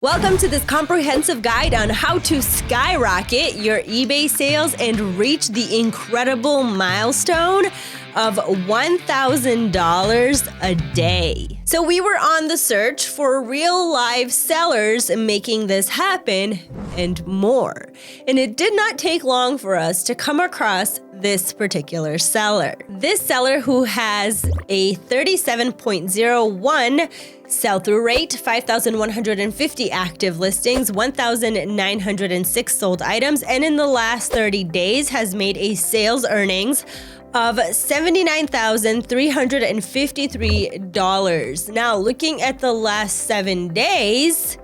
Welcome to this comprehensive guide on how to skyrocket your eBay sales and reach the incredible milestone of $1,000 a day. So we were on the search for real live sellers making this happen and more. And it did not take long for us to come across this particular seller. This seller who has a 37.01 sell-through rate, 5,150 active listings, 1,906 sold items, and in the last 30 days has made a sales earnings of $79,353. Now, looking at the last 7 days,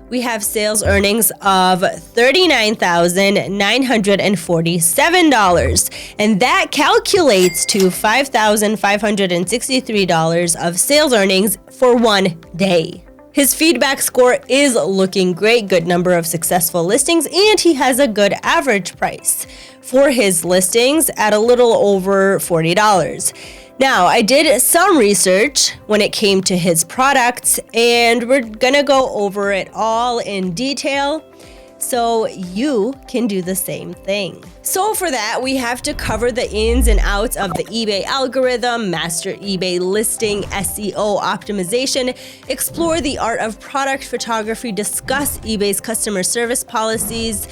we have sales earnings of $39,947, and that calculates to $5,563 of sales earnings for 1 day. His feedback score is looking great, good number of successful listings, and he has a good average price for his listings at a little over $40. Now, I did some research when it came to his products, and we're gonna go over it all in detail so you can do the same thing. So for that, we have to cover the ins and outs of the eBay algorithm, master eBay listing SEO optimization, explore the art of product photography, discuss eBay's customer service policies,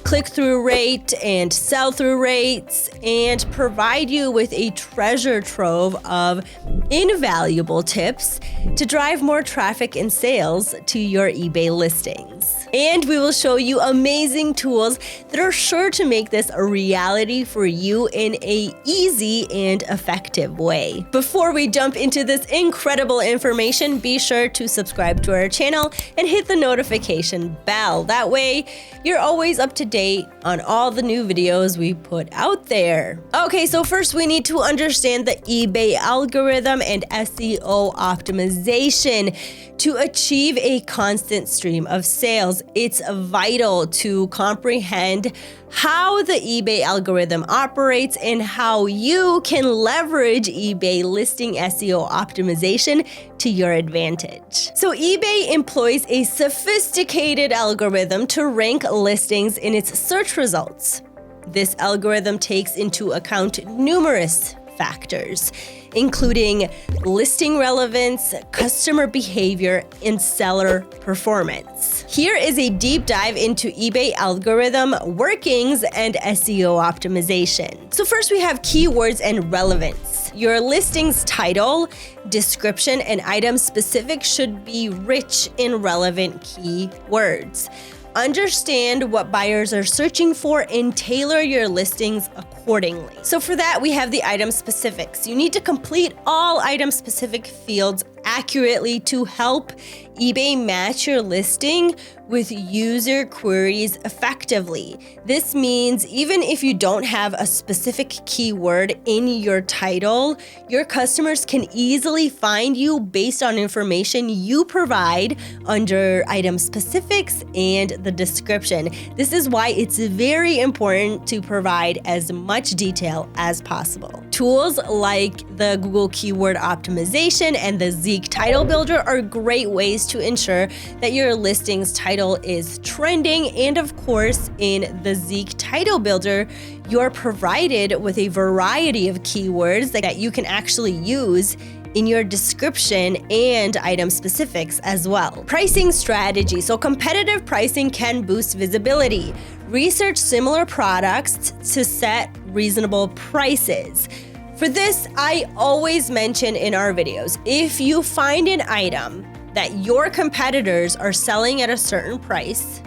click-through rate and sell-through rates, and provide you with a treasure trove of invaluable tips to drive more traffic and sales to your eBay listings. And we will show you amazing tools that are sure to make this a reality for you in an easy and effective way. Before we jump into this incredible information, be sure to subscribe to our channel and hit the notification bell. That way, you're always up to date on all the new videos we put out there. Okay, so first we need to understand the eBay algorithm and SEO optimization. To achieve a constant stream of sales, it's vital to comprehend how the eBay algorithm operates and how you can leverage eBay listing SEO optimization to your advantage. So eBay employs a sophisticated algorithm to rank listings in its search results. This algorithm takes into account numerous factors, including listing relevance, customer behavior, and seller performance. Here is a deep dive into eBay algorithm workings and SEO optimization. So first we have keywords and relevance. Your listing's title, description, and item specific should be rich in relevant keywords. Understand what buyers are searching for and tailor your listings accordingly. So for that, we have the item specifics. You need to complete all item specific fields accurately to help eBay match your listing with user queries effectively. This means even if you don't have a specific keyword in your title, your customers can easily find you based on information you provide under item specifics and the description. This is why it's very important to provide as much detail as possible. Tools like the Google Keyword Optimization and the Zeek Title Builder are great ways to ensure that your listing's title is trending. And of course, in the Zeek Title Builder, you're provided with a variety of keywords that you can actually use in your description and item specifics as well. Pricing strategy. So competitive pricing can boost visibility. Research similar products to set reasonable prices. For this, I always mention in our videos, if you find an item that your competitors are selling at a certain price,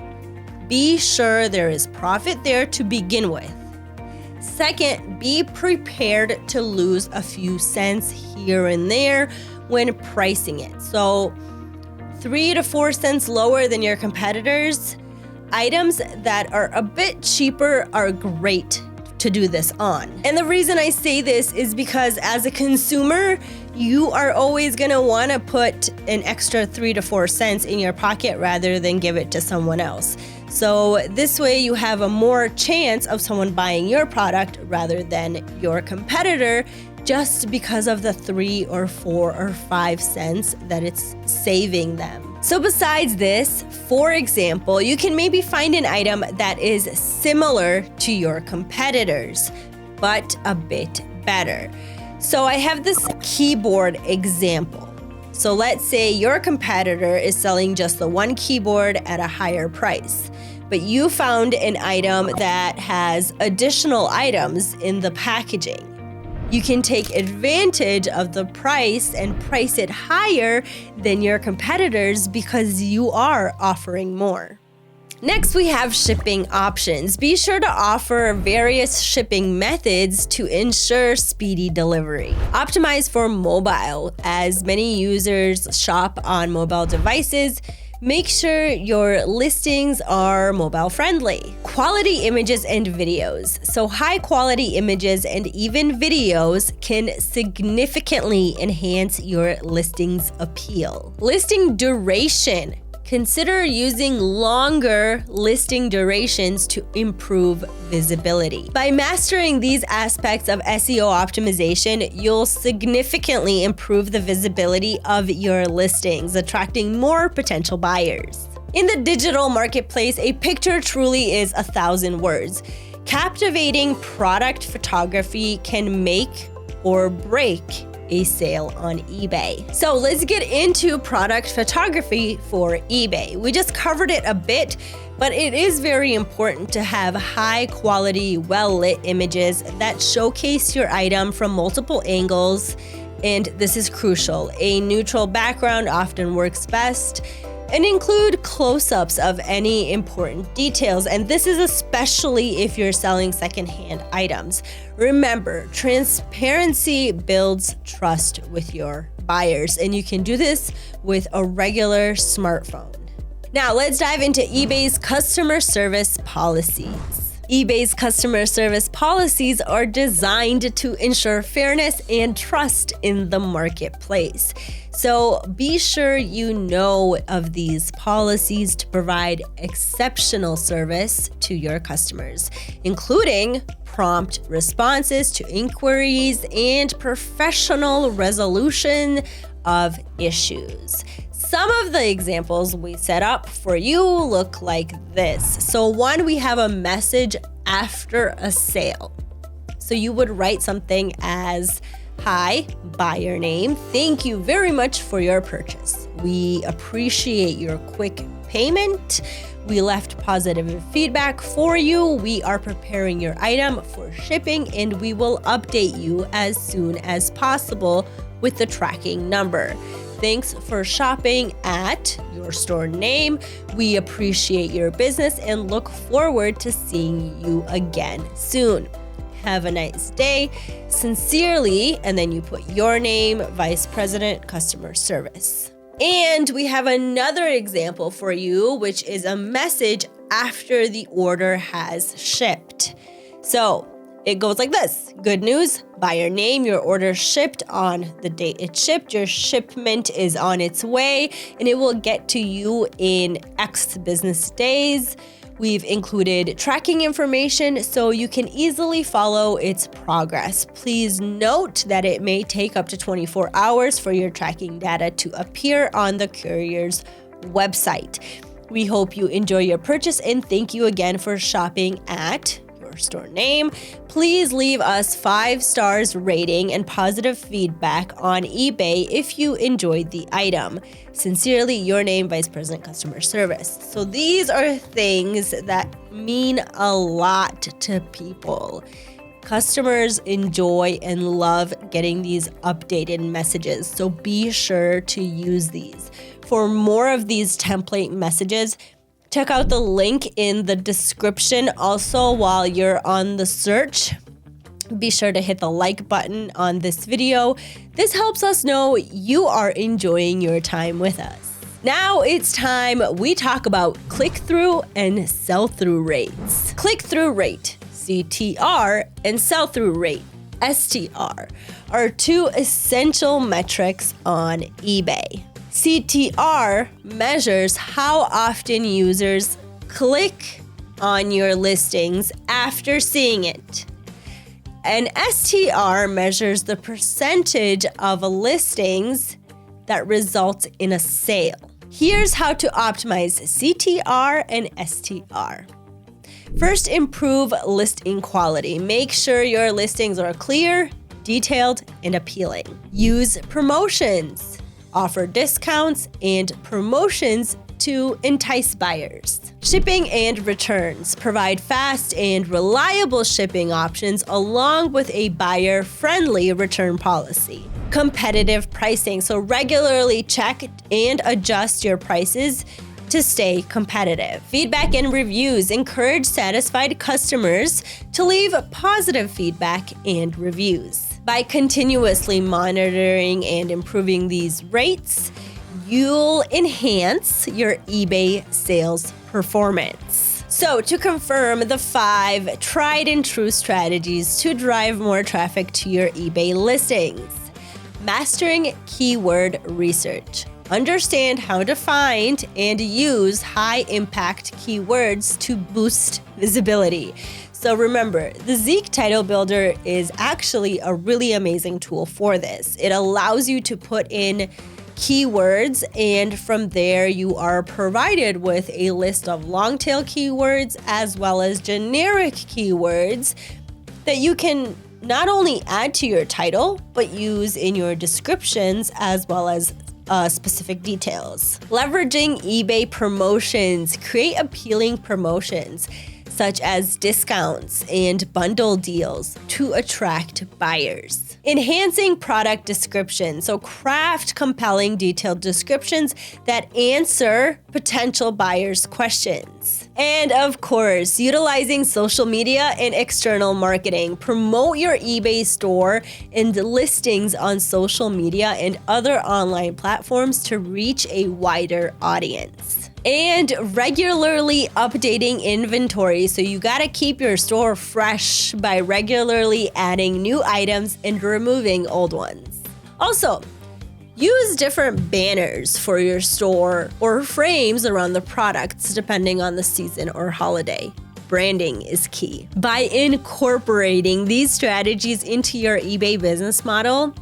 be sure there is profit there to begin with. Second, be prepared to lose a few cents here and there when pricing it. So 3 to 4 cents lower than your competitors. Items that are a bit cheaper are great to do this on. And the reason I say this is because as a consumer, you are always gonna wanna put an extra 3 to 4 cents in your pocket rather than give it to someone else. So this way you have a more chance of someone buying your product rather than your competitor, just because of the 3 or 4 or 5 cents that it's saving them. So besides this, for example, you can maybe find an item that is similar to your competitors, but a bit better. So I have this keyboard example. So let's say your competitor is selling just the one keyboard at a higher price, but you found an item that has additional items in the packaging. You can take advantage of the price and price it higher than your competitors because you are offering more. Next, we have shipping options. Be sure to offer various shipping methods to ensure speedy delivery. Optimize for mobile. As many users shop on mobile devices, make sure your listings are mobile friendly. Quality images and videos. So high quality images and even videos can significantly enhance your listing's appeal. Listing duration. Consider using longer listing durations to improve visibility. By mastering these aspects of SEO optimization, you'll significantly improve the visibility of your listings, attracting more potential buyers. In the digital marketplace, a picture truly is 1,000 words. Captivating product photography can make or break a sale on eBay. So let's get into product photography for eBay. We just covered it a bit, but it is very important to have high quality, well-lit images that showcase your item from multiple angles, and this is crucial. A neutral background often works best, and include close-ups of any important details, and this is especially if you're selling secondhand items. Remember, transparency builds trust with your buyers, and you can do this with a regular smartphone. Now, let's dive into eBay's customer service policies. eBay's customer service policies are designed to ensure fairness and trust in the marketplace. So be sure you know of these policies to provide exceptional service to your customers, including prompt responses to inquiries and professional resolution of issues. Some of the examples we set up for you look like this. So one, we have a message after a sale. So you would write something as, "Hi, buyer name. Thank you very much for your purchase. We appreciate your quick payment. We left positive feedback for you. We are preparing your item for shipping, and we will update you as soon as possible with the tracking number. Thanks for shopping at your store name. We appreciate your business and look forward to seeing you again soon. Have a nice day. Sincerely," and then you put your name, Vice President, Customer Service. And we have another example for you, which is a message after the order has shipped. So it goes like this. "Good news, buyer name, your order shipped on the date it shipped. Your shipment is on its way, and it will get to you in X business days. We've included tracking information so you can easily follow its progress. Please note that it may take up to 24 hours for your tracking data to appear on the courier's website. We hope you enjoy your purchase and thank you again for shopping at your store name. Please leave us 5 stars rating and positive feedback on eBay if you enjoyed the item. Sincerely, your name, Vice President, Customer Service." So these are things that mean a lot to people. Customers enjoy and love getting these updated messages, so be sure to use these. For more of these template messages, check out the link in the description. Also, while you're on the search, be sure to hit the like button on this video. This helps us know you are enjoying your time with us. Now it's time we talk about click-through and sell-through rates. Click-through rate, CTR, and sell-through rate, STR, are 2 essential metrics on eBay. CTR measures how often users click on your listings after seeing it. And STR measures the percentage of listings that result in a sale. Here's how to optimize CTR and STR. First, improve listing quality. Make sure your listings are clear, detailed, and appealing. Use promotions. Offer discounts and promotions to entice buyers. Shipping and returns. Provide fast and reliable shipping options along with a buyer-friendly return policy. Competitive pricing. So regularly check and adjust your prices to stay competitive. Feedback and reviews. Encourage satisfied customers to leave positive feedback and reviews. By continuously monitoring and improving these rates, you'll enhance your eBay sales performance. So to confirm the 5 tried and true strategies to drive more traffic to your eBay listings. Mastering keyword research. Understand how to find and use high-impact keywords to boost visibility. So remember, the Zeek Title Builder is actually a really amazing tool for this. It allows you to put in keywords, and from there you are provided with a list of long-tail keywords as well as generic keywords that you can not only add to your title, but use in your descriptions as well as specific details. Leveraging eBay promotions. Create appealing promotions such as discounts and bundle deals to attract buyers. Enhancing product description. So craft compelling detailed descriptions that answer potential buyers' questions. And of course, utilizing social media and external marketing. Promote your eBay store and listings on social media and other online platforms to reach a wider audience. And regularly updating inventory. So you gotta keep your store fresh by regularly adding new items and removing old ones. Also, use different banners for your store or frames around the products depending on the season or holiday. Branding is key. By incorporating these strategies into your eBay business model,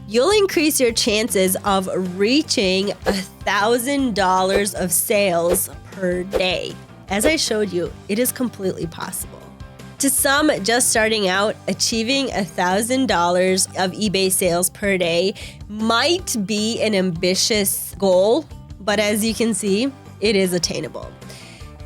you'll increase your chances of reaching $1,000 of sales per day. As I showed you, it is completely possible. To some just starting out, achieving $1,000 of eBay sales per day might be an ambitious goal, but as you can see, it is attainable.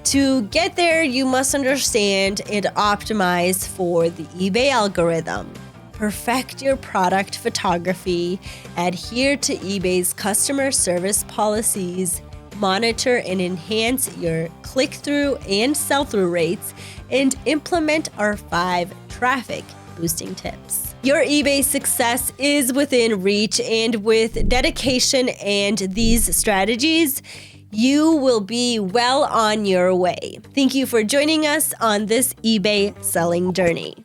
To get there, you must understand and optimize for the eBay algorithm. Perfect your product photography, adhere to eBay's customer service policies, monitor and enhance your click-through and sell-through rates, and implement our 5 traffic boosting tips. Your eBay success is within reach, and with dedication and these strategies, you will be well on your way. Thank you for joining us on this eBay selling journey.